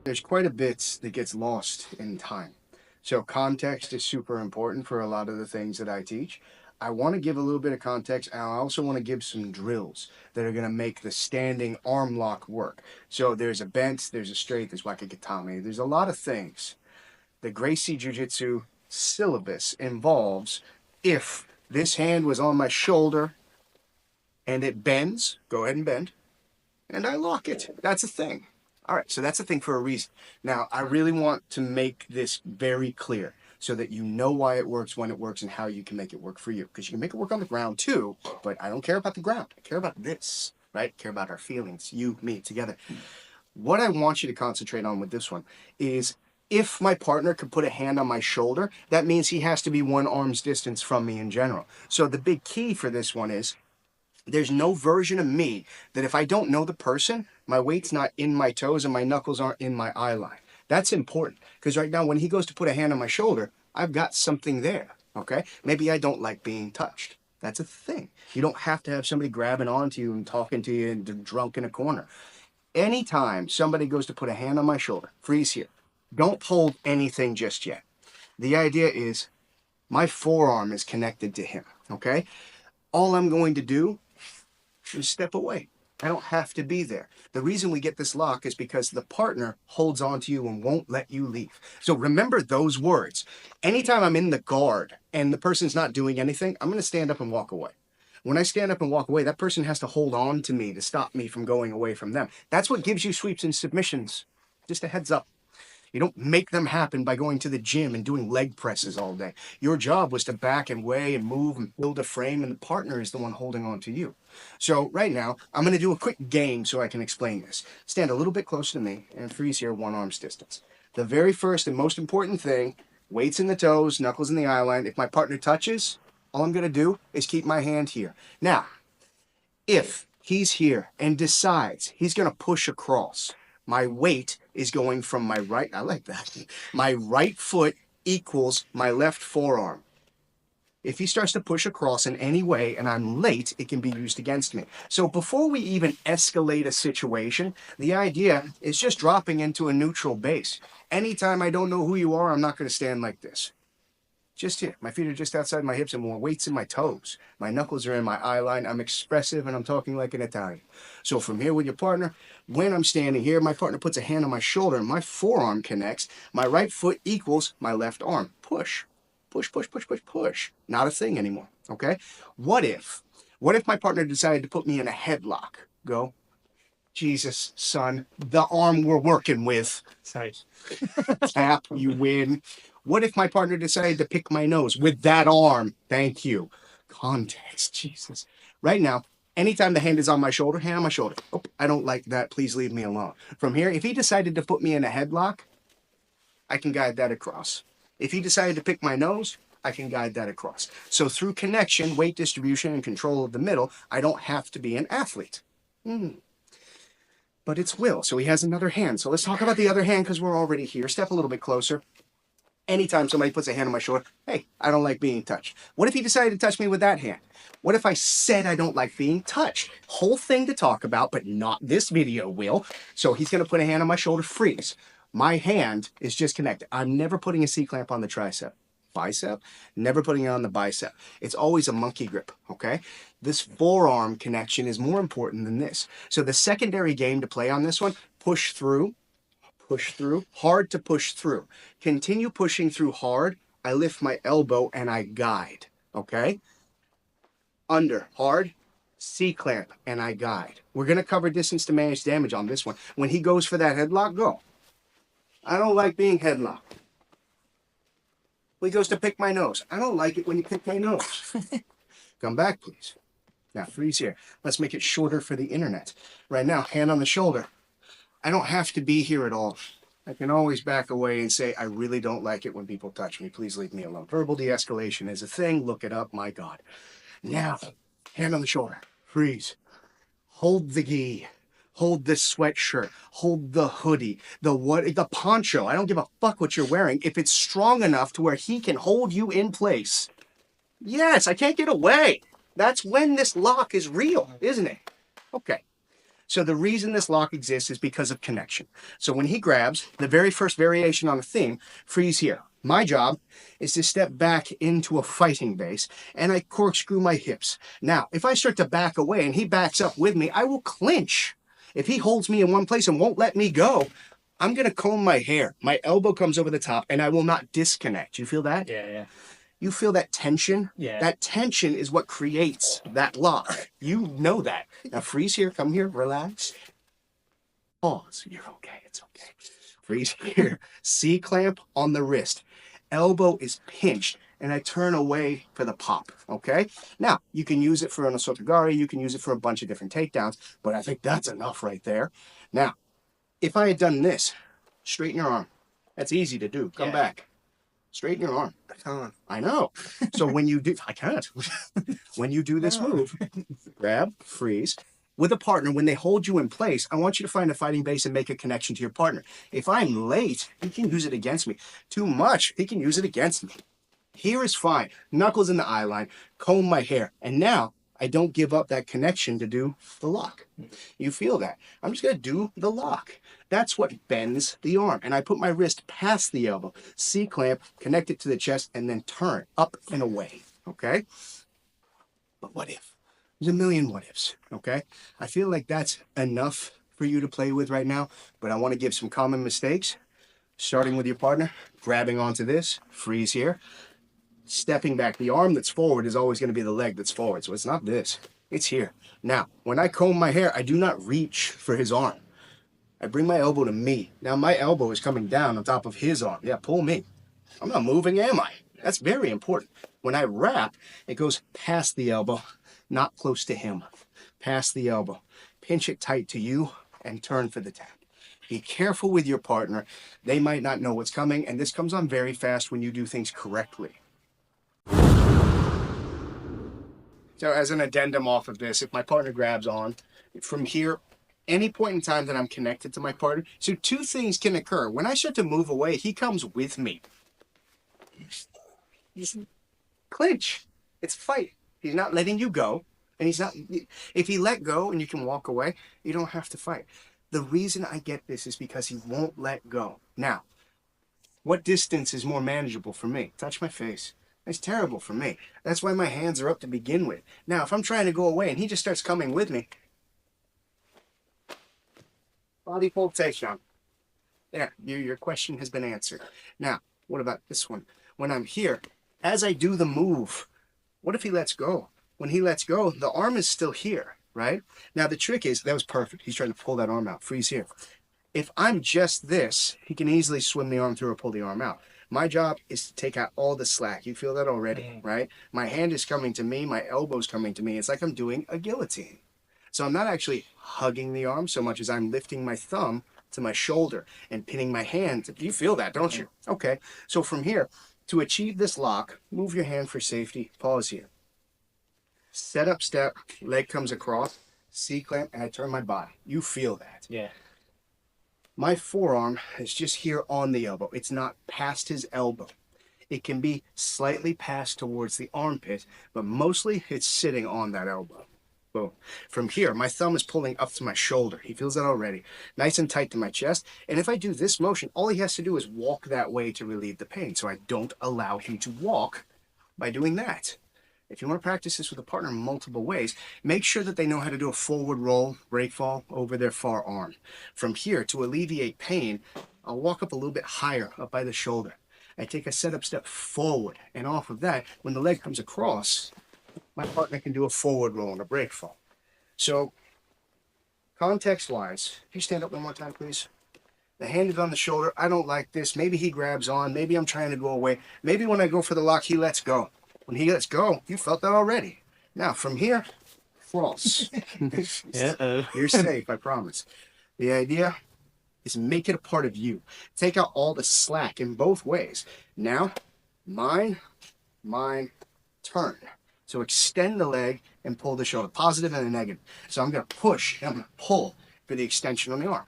There's quite a bit that gets lost in time. So context is super important for a lot of the things that I teach. I want to give a little bit of context, and I also want to give some drills that are going to make the standing arm lock work. So there's a bent, there's a straight, there's wakikatame. There's a lot of things. The Gracie Jiu-Jitsu syllabus involves if this hand was on my shoulder and it bends, go ahead and bend, and I lock it. That's a thing. All right, so that's a thing for a reason. Now, I really want to make this very clear so that you know why it works, when it works, and how you can make it work for you. Because you can make it work on the ground too, but I don't care about the ground. I care about this, right? I care about our feelings, you, me, together. What I want you to concentrate on with this one is if my partner could put a hand on my shoulder, that means he has to be 1 arm's distance from me in general. So the big key for this one is there's no version of me that if I don't know the person, my weight's not in my toes and my knuckles aren't in my eye line. That's important because right now when he goes to put a hand on my shoulder, I've got something there, okay? Maybe I don't like being touched. That's a thing. You don't have to have somebody grabbing onto you and talking to you and they're drunk in a corner. Anytime somebody goes to put a hand on my shoulder, freeze here. Don't hold anything just yet. The idea is my forearm is connected to him, okay? All I'm going to do is step away. I don't have to be there. The reason we get this lock is because the partner holds on to you and won't let you leave. So remember those words. Anytime I'm in the guard and the person's not doing anything, I'm going to stand up and walk away. When I stand up and walk away, that person has to hold on to me to stop me from going away from them. That's what gives you sweeps and submissions. Just a heads up. You don't make them happen by going to the gym and doing leg presses all day. Your job was to back and weigh and move and build a frame, and the partner is the one holding on to you. So right now, I'm going to do a quick game so I can explain this. Stand a little bit closer to me and freeze here 1 arm's distance. The very first and most important thing, weights in the toes, knuckles in the eye line. If my partner touches, all I'm going to do is keep my hand here. Now, if he's here and decides he's going to push across, my weight is going from my right, I like that, my right foot equals my left forearm. If he starts to push across in any way and I'm late, it can be used against me. So before we even escalate a situation, the idea is just dropping into a neutral base. Anytime I don't know who you are, I'm not going to stand like this. Just here. My feet are just outside my hips and more weight's in my toes. My knuckles are in my eye line. I'm expressive and I'm talking like an Italian. So from here with your partner, when I'm standing here, my partner puts a hand on my shoulder and my forearm connects. My right foot equals my left arm. Push. Push, push, push, push, push. Not a thing anymore, okay? What if my partner decided to put me in a headlock? Go. Jesus, son, the arm we're working with. Sorry. Tap, you win. What if my partner decided to pick my nose with that arm? Thank you. Context, Jesus. Right now, anytime the hand is on my shoulder, hand on my shoulder. Oh, I don't like that. Please leave me alone. From here, if he decided to put me in a headlock, I can guide that across. If he decided to pick my nose, I can guide that across. So through connection, weight distribution, and control of the middle, I don't have to be an athlete. But it's will, so he has another hand. So let's talk about the other hand because we're already here. Step a little bit closer. Anytime somebody puts a hand on my shoulder, hey, I don't like being touched. What if he decided to touch me with that hand? What if I said I don't like being touched? Whole thing to talk about, but not this video, Will. So he's going to put a hand on my shoulder, freeze. My hand is just connected. I'm never putting a C-clamp on the tricep. Bicep, never putting it on the bicep. It's always a monkey grip, okay? This forearm connection is more important than this. So the secondary game to play on this one, push through, hard to push through. Continue pushing through hard. I lift my elbow and I guide, okay? Under, hard, C-clamp, and I guide. We're going to cover distance to manage damage on this one. When he goes for that headlock, go. I don't like being headlocked. When he goes to pick my nose, I don't like it when you pick my nose. Come back, please. Now, freeze here. Let's make it shorter for the internet. Right now, hand on the shoulder. I don't have to be here at all. I can always back away and say, I really don't like it when people touch me. Please leave me alone. Verbal de-escalation is a thing. Look it up. My God. Now, hand on the shoulder. Freeze. Hold the gi. Hold the sweatshirt. Hold the hoodie. The poncho. I don't give a fuck what you're wearing. If it's strong enough to where he can hold you in place. Yes, I can't get away. That's when this lock is real, isn't it? Okay. So the reason this lock exists is because of connection. So when he grabs, the very first variation on the theme, freeze here. My job is to step back into a fighting base, and I corkscrew my hips. Now, if I start to back away and he backs up with me, I will clinch. If he holds me in one place and won't let me go, I'm going to comb my hair. My elbow comes over the top, and I will not disconnect. You feel that? Yeah, yeah. You feel that tension? Yeah. That tension is what creates that lock. You know that. Now freeze here, come here, relax. Pause. You're okay, it's okay. Freeze here. C-clamp on the wrist. Elbow is pinched, and I turn away for the pop, okay? Now, you can use it for an osotogari, you can use it for a bunch of different takedowns, but I think that's enough right there. Now, if I had done this, straighten your arm. That's easy to do. Come back. Straighten your arm. I know. So when you do, I can't. When you do this move, grab, freeze. With a partner, when they hold you in place, I want you to find a fighting base and make a connection to your partner. If I'm late, he can use it against me. Too much, he can use it against me. Here is fine. Knuckles in the eye line, comb my hair. And now I don't give up that connection to do the lock. You feel that? I'm just going to do the lock. That's what bends the arm. And I put my wrist past the elbow, C-clamp, connect it to the chest, and then turn up and away, okay? But what if? There's a million what ifs, okay? I feel like that's enough for you to play with right now, but I want to give some common mistakes. Starting with your partner, grabbing onto this, freeze here. Stepping back, the arm that's forward is always going to be the leg that's forward, so it's not this, it's here. Now, when I comb my hair, I do not reach for his arm. I bring my elbow to me. Now my elbow is coming down on top of his arm. Yeah, pull me. I'm not moving, am I? That's very important. When I wrap, it goes past the elbow, not close to him. Past the elbow. Pinch it tight to you and turn for the tap. Be careful with your partner. They might not know what's coming, and this comes on very fast when you do things correctly. So as an addendum off of this, if my partner grabs on, from here, any point in time that I'm connected to my partner, so two things can occur. When I start to move away, he comes with me. He's clinch. It's fight. He's not letting you go, and he's not. If he let go and you can walk away, you don't have to fight. The reason I get this is because he won't let go. Now, what distance is more manageable for me? Touch my face. It's terrible for me. That's why my hands are up to begin with. Now, if I'm trying to go away and he just starts coming with me, body fold takedown. There, your question has been answered. Now, what about this one? When I'm here, as I do the move, what if he lets go? When he lets go, the arm is still here, right? Now, the trick is, that was perfect. He's trying to pull that arm out. Freeze here. If I'm just this, he can easily swim the arm through or pull the arm out. My job is to take out all the slack. You feel that already, right? My hand is coming to me. My elbow's coming to me. It's like I'm doing a guillotine. So I'm not actually hugging the arm so much as I'm lifting my thumb to my shoulder and pinning my hand. You feel that, don't you? Okay. So from here, to achieve this lock, move your hand for safety. Pause here. Set up step, leg comes across, C-clamp, and I turn my body. You feel that. Yeah. My forearm is just here on the elbow. It's not past his elbow. It can be slightly passed towards the armpit, but mostly it's sitting on that elbow. Boom. From here, my thumb is pulling up to my shoulder. He feels that already. Nice and tight to my chest. And if I do this motion, all he has to do is walk that way to relieve the pain. So I don't allow him to walk by doing that. If you want to practice this with a partner multiple ways, make sure that they know how to do a forward roll, break fall over their far arm. From here, to alleviate pain, I'll walk up a little bit higher, up by the shoulder. I take a setup step forward, and off of that, when the leg comes across, my partner can do a forward roll and a break fall. So, context-wise, can you stand up one more time, please? The hand is on the shoulder. I don't like this. Maybe he grabs on. Maybe I'm trying to go away. Maybe when I go for the lock, he lets go. When he lets go, you felt that already. Now, from here, cross. You're safe, I promise. The idea is make it a part of you. Take out all the slack in both ways. Now, mine, turn. So extend the leg and pull the shoulder, positive and a negative. So I'm going to push and I'm going to pull for the extension on the arm.